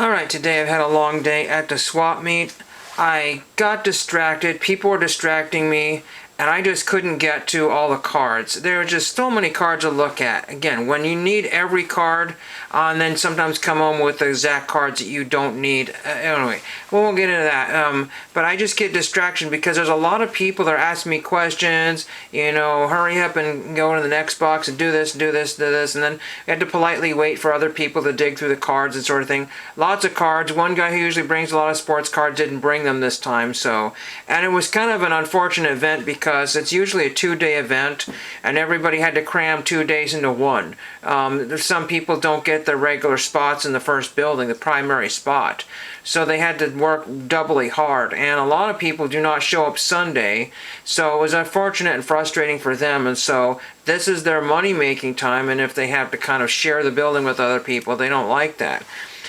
Alright, today I've had a long day at the swap meet. I got distracted, people were distracting me, and I just couldn't get to all the cards. There are just so many cards to look at. Again, when you need every card, and then sometimes come home with the exact cards that you don't need. Anyway, we won't get into that. But I just get distraction because there's a lot of people that are asking me questions, hurry up and go to the next box and do this, do this, do this, and then I had to politely wait for other people to dig through the cards and sort of thing. Lots of cards. One guy who usually brings a lot of sports cards didn't bring them this time, and it was kind of an unfortunate event because it's usually a 2-day event, and everybody had to cram 2 days into one. Some people don't get their regular spots in the first building, the primary spot, so they had to work doubly hard, and a lot of people do not show up Sunday, so it was unfortunate and frustrating for them, and so this is their money-making time, and if they have to kind of share the building with other people, they don't like that.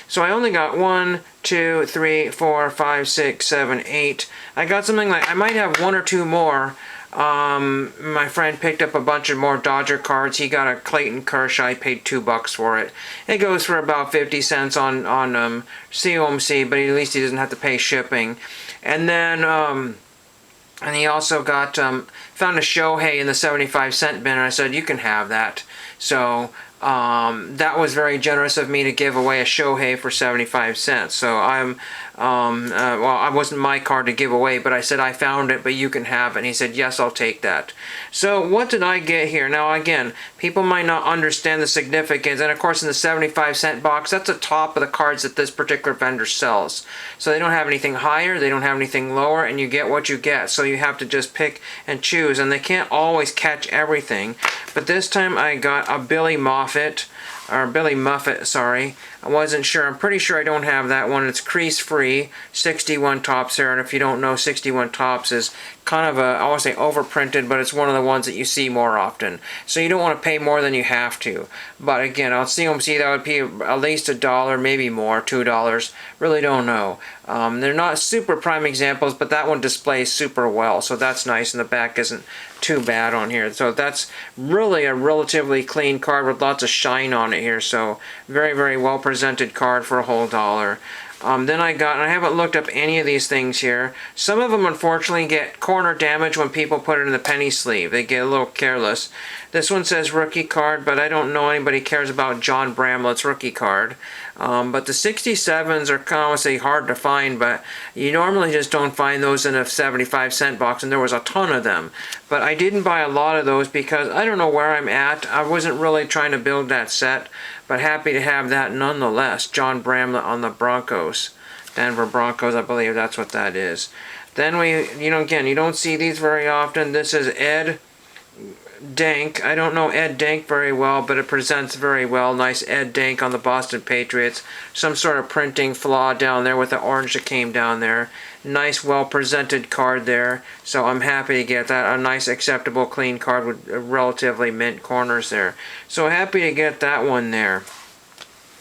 So I only got 1, 2, 3, 4, 5, 6, 7, 8. I got something like, I might have 1 or 2 more. My friend picked up a bunch of more Dodger cards. He got a Clayton Kershaw. I paid $2 for it. It goes for about 50 cents on COMC, but at least he doesn't have to pay shipping. And then and he also got found a Shohei in the 75-cent bin, and I said, you can have that. So that was very generous of me to give away a Shohei for 75 cents. So well, it wasn't my card to give away, but I said I found it, but you can have it. And he said, yes, I'll take that. So what did I get here? Now, again, people might not understand the significance. And, of course, in the 75-cent box, that's the top of the cards that this particular vendor sells. So they don't have anything higher, they don't have anything lower, and you get what you get. So you have to just pick and choose. And they can't always catch everything. But this time I got a Billy Muffet, sorry. I wasn't sure. I'm pretty sure I don't have that one. It's crease-free, 61 Topps there, and if you don't know, 61 Topps is kind of I won't say overprinted, but it's one of the ones that you see more often. So you don't want to pay more than you have to. But again, on COMC, that would be at least $1, maybe more, $2. Really don't know. They're not super prime examples, but that one displays super well, so that's nice, and the back isn't too bad on here. So that's really a relatively clean card with lots of shine on it here, so very, very well presented card for a whole $1. Then I haven't looked up any of these things here. Some of them, unfortunately, get corner damage when people put it in the penny sleeve. They get a little careless. This one says rookie card, but I don't know anybody cares about John Bramlett's rookie card. But the 67s are kind of, say, hard to find, but you normally just don't find those in a 75-cent box, and there was a ton of them. But I didn't buy a lot of those because I don't know where I'm at. I wasn't really trying to build that set, but happy to have that nonetheless. John Bramlett on the Broncos. Denver Broncos, I believe that's what that is. Then again, you don't see these very often. This is Ed Dank. I don't know Ed Dank very well, but it presents very well. Nice Ed Dank on the Boston Patriots. Some sort of printing flaw down there with the orange that came down there. Nice, well-presented card there. So I'm happy to get that. A nice, acceptable, clean card with relatively mint corners there. So happy to get that one there.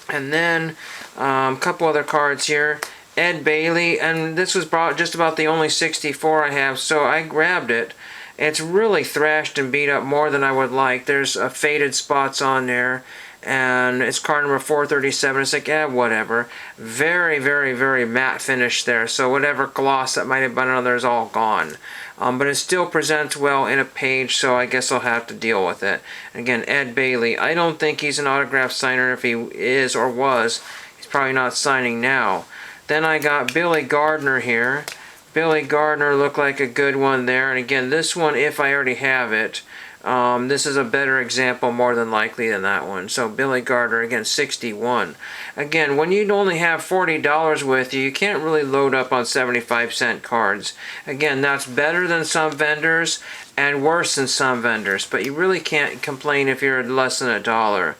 And then a couple other cards here. Ed Bailey, and this was just about the only 64 I have, so I grabbed it. It's really thrashed and beat up more than I would like. There's faded spots on there, and it's card number 437. It's like, whatever. Very, very, very matte finish there, so whatever gloss that might have been on there is all gone. But it still presents well in a page, so I guess I'll have to deal with it. Again, Ed Bailey. I don't think he's an autograph signer. If he is or was, he's probably not signing now. Then I got Billy Gardner here. Billy Gardner looked like a good one there. And again, this one, if I already have it, this is a better example more than likely than that one. So Billy Gardner, again, 61. Again, when you only have $40 with you, you can't really load up on 75-cent cards. Again, that's better than some vendors and worse than some vendors. But you really can't complain if you're less than $1.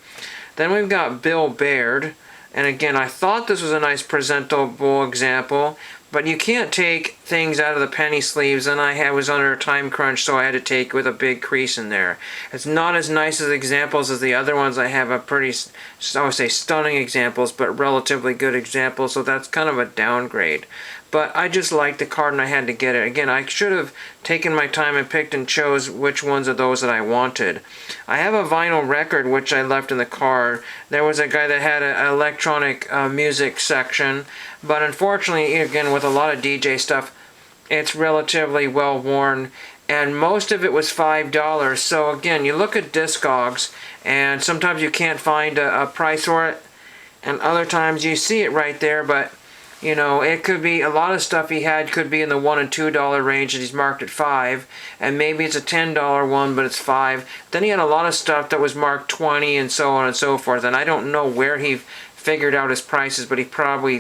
Then we've got Bill Baird. And again, I thought this was a nice presentable example, but you can't take things out of the penny sleeves, and I was under a time crunch, so I had to take with a big crease in there. It's not as nice as examples as the other ones. I have a pretty, I would say, stunning examples, but relatively good examples, so that's kind of a downgrade. but I just liked the card and I had to get it. Again, I should have taken my time and picked and chose which ones of those that I wanted. I have a vinyl record which I left in the car. There was a guy that had an electronic music section, but unfortunately, again, with a lot of DJ stuff, it's relatively well worn, and most of it was $5. So again, you look at Discogs, and sometimes you can't find a price for it, and other times you see it right there, but you know, it could be a lot of stuff he had could be in the $1 and $2 range, and he's marked at $5, and maybe it's a $10 one, but it's $5. Then he had a lot of stuff that was marked 20 and so on and so forth, and I don't know where he figured out his prices, but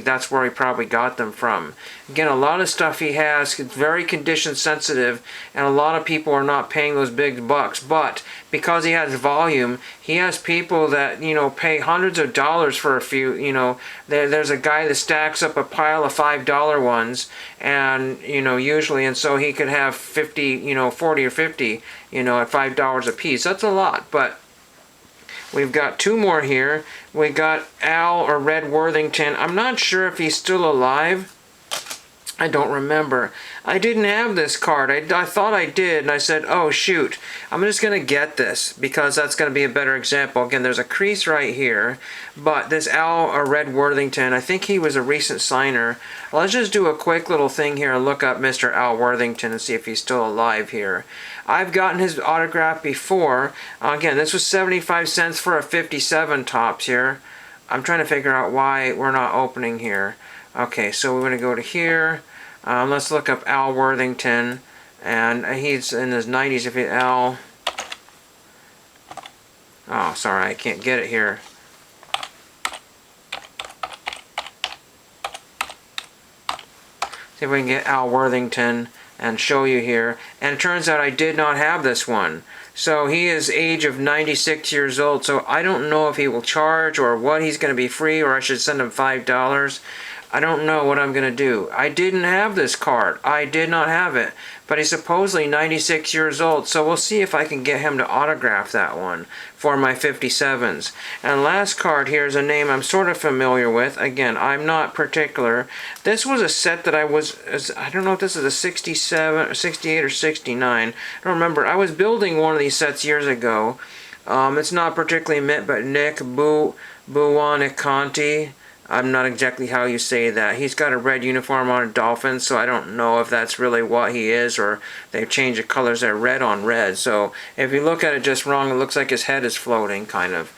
that's where he probably got them from. Again, a lot of stuff he has is very condition sensitive, and a lot of people are not paying those big bucks, but because he has volume, he has people that, you know, pay hundreds of dollars for a few, you know. There's a guy that stacks up a pile of $5 ones, and, you know, usually, and so he could have 50, you know, 40 or 50, you know, at $5 a piece. That's a lot, but we've got two more here. We got Al or Red Worthington. I'm not sure if he's still alive. I don't remember. I didn't have this card. I thought I did, and I said, oh shoot, I'm just going to get this because that's going to be a better example. Again, there's a crease right here, but this Al or Red Worthington, I think he was a recent signer. Let's just do a quick little thing here and look up Mr. Al Worthington and see if he's still alive here. I've gotten his autograph before. Again, this was 75 cents for a 57 tops here. I'm trying to figure out why we're not opening here. Okay, so we're going to go to here. Let's look up Al Worthington, and he's in his 90s. If he Al, oh sorry, I can't get it here. See if we can get Al Worthington and show you here. And it turns out I did not have this one. So he is age of 96 years old. So I don't know if he will charge or what he's going to be free, or I should send him $5. I don't know what I'm going to do. I didn't have this card. I did not have it. But he's supposedly 96 years old, so we'll see if I can get him to autograph that one for my 57s. And last card here is a name I'm sort of familiar with. Again, I'm not particular. This was a set that I don't know if this is a 67, 68, or 69. I don't remember. I was building one of these sets years ago. It's not particularly mint, but Nick Buoniconti. I'm not exactly how you say that. He's got a red uniform on a Dolphins, so I don't know if that's really what he is, or they've changed the colors. They're red on red. So if you look at it just wrong, it looks like his head is floating, kind of.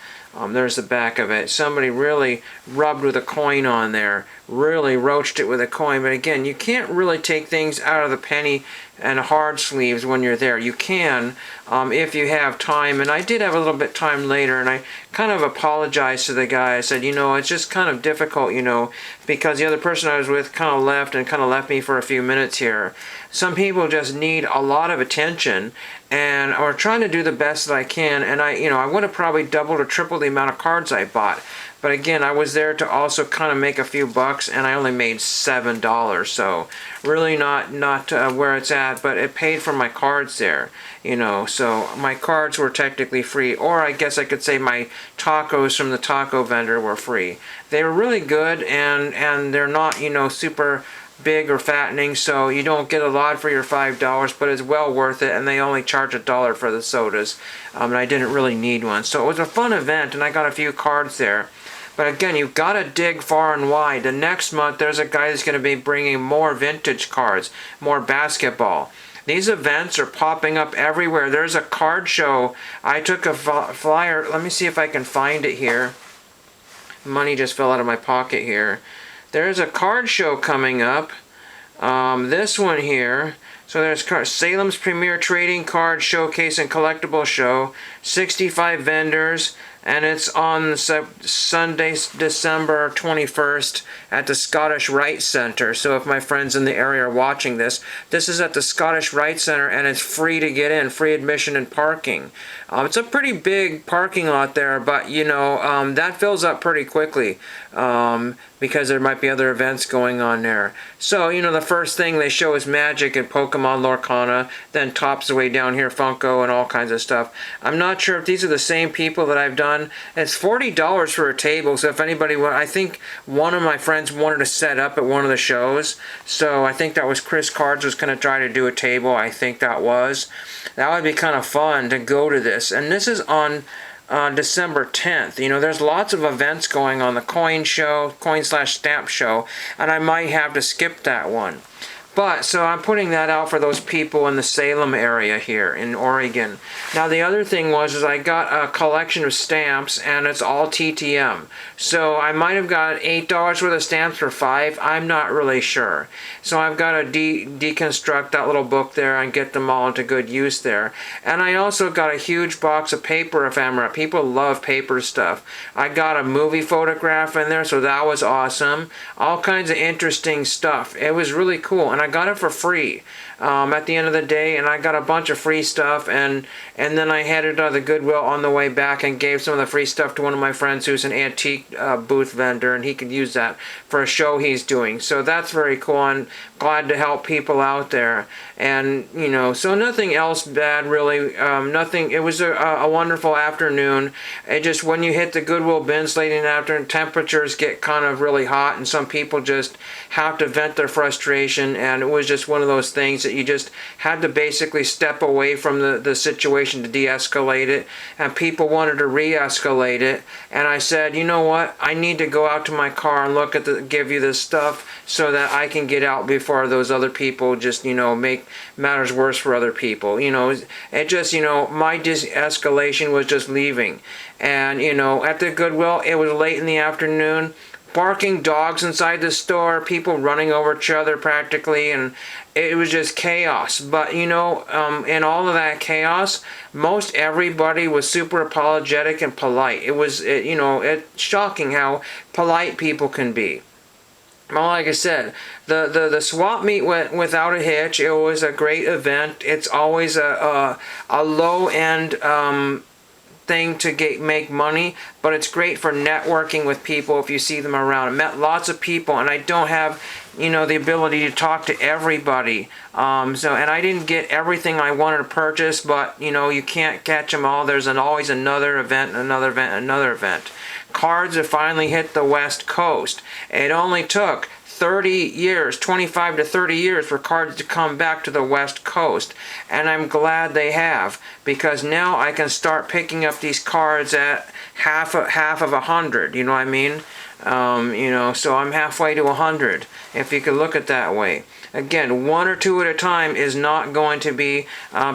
There's the back of it. Somebody really rubbed with a coin on there. Really roached it with a coin. But again, you can't really take things out of the penny and hard sleeves when you're there. You can if you have time. And I did have a little bit time later, and I kind of apologized to the guy. I said, you know, it's just kind of difficult, you know, because the other person I was with kind of left me for a few minutes here. Some people just need a lot of attention, and are trying to do the best that I can. And I would have probably doubled or tripled the amount of cards I bought. But again, I was there to also kind of make a few bucks, and I only made $7. So really not where it's at, but it paid for my cards there, you know. So my cards were technically free, or I guess I could say my tacos from the taco vendor were free. They were really good, and they're not, you know, super big or fattening, so you don't get a lot for your $5, but it's well worth it, and they only charge $1 for the sodas, and I didn't really need one. So it was a fun event, and I got a few cards there. But again, you've got to dig far and wide. The next month, there's a guy that's going to be bringing more vintage cards, more basketball. These events are popping up everywhere. There's a card show. I took a flyer. Let me see if I can find it here. Money just fell out of my pocket here. There's a card show coming up. This one here. So there's Salem's Premier Trading Card Showcase and Collectible Show. 65 vendors. And it's on Sunday, December 21st at the Scottish Rite Centre. So if my friends in the area are watching this, this is at the Scottish Rite Centre, and it's free to get in, free admission and parking. It's a pretty big parking lot there, but you know, that fills up pretty quickly because there might be other events going on there. So, you know, the first thing they show is Magic and Pokemon Lorcana, then Topps the way down here, Funko and all kinds of stuff. I'm not sure if these are the same people that I've done fun. It's $40 for a table, so if anybody I think one of my friends wanted to set up at one of the shows, so I think that was Chris Cards was going to try to do a table. I think that would be kind of fun to go to this. And this is on December 10th. You know, there's lots of events going on. The coin show, coin/stamp show, and I might have to skip that one. But, so I'm putting that out for those people in the Salem area here in Oregon. Now the other thing is I got a collection of stamps, and it's all TTM. So I might have got $8 worth of stamps for $5. I'm not really sure. So I've got to deconstruct that little book there and get them all into good use there. And I also got a huge box of paper ephemera. People love paper stuff. I got a movie photograph in there, so that was awesome. All kinds of interesting stuff. It was really cool. And I got it for free at the end of the day, and I got a bunch of free stuff, and then I headed to the Goodwill on the way back and gave some of the free stuff to one of my friends who's an antique booth vendor, and he could use that for a show he's doing. So that's very cool, and glad to help people out there. And you know, so nothing else bad really. Nothing. It was a wonderful afternoon. It just, when you hit the Goodwill bins late in the afternoon, temperatures get kind of really hot, and some people just have to vent their frustration. And it was just one of those things that you just had to basically step away from the situation to de-escalate it, and people wanted to re-escalate it, and I said, you know what, I need to go out to my car and look at give you this stuff so that I can get out before those other people just, you know, make matters worse for other people. You know, it just, you know, my de-escalation was just leaving. And, you know, at the Goodwill, it was late in the afternoon, barking dogs inside the store, people running over each other practically, and it was just chaos. But you know, in all of that chaos, most everybody was super apologetic and polite. You know, it's shocking how polite people can be. Well, like I said, the swap meet went without a hitch. It was a great event. It's always a low end thing to make money, but it's great for networking with people if you see them around. I met lots of people, and I don't have, you know, the ability to talk to everybody. And I didn't get everything I wanted to purchase, but you know, you can't catch them all. There's always another event, another event, another event. Cards have finally hit the West Coast. It only took 30 years, 25 to 30 years for cards to come back to the West Coast, and I'm glad they have, because now I can start picking up these cards at half of 100. You know what I mean? You know, so I'm halfway to 100, if you could look at it that way. Again, one or two at a time is not going to be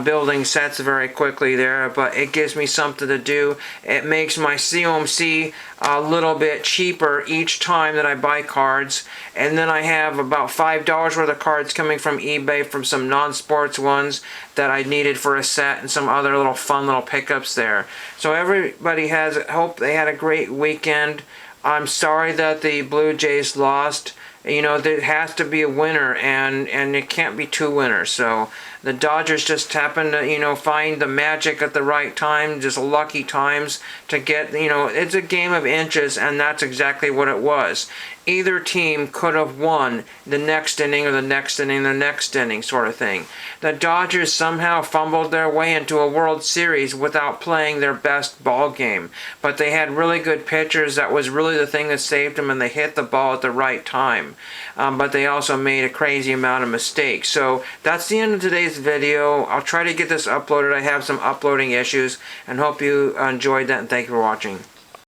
building sets very quickly there, but it gives me something to do. It makes my COMC a little bit cheaper each time that I buy cards. And then I have about $5 worth of cards coming from eBay from some non-sports ones that I needed for a set, and some other little fun little pickups there. So everybody hope they had a great weekend. I'm sorry that the Blue Jays lost. You know, there has to be a winner, and it can't be two winners. So the Dodgers just happened to, you know, find the magic at the right time, just lucky times to get, you know, it's a game of inches, and that's exactly what it was. Either team could have won the next inning or the next inning, the next inning sort of thing. The Dodgers somehow fumbled their way into a World Series without playing their best ball game. But they had really good pitchers. That was really the thing that saved them, and they hit the ball at the right time. But they also made a crazy amount of mistakes. So that's the end of today's video. I'll try to get this uploaded. I have some uploading issues, and hope you enjoyed that, and thank you for watching.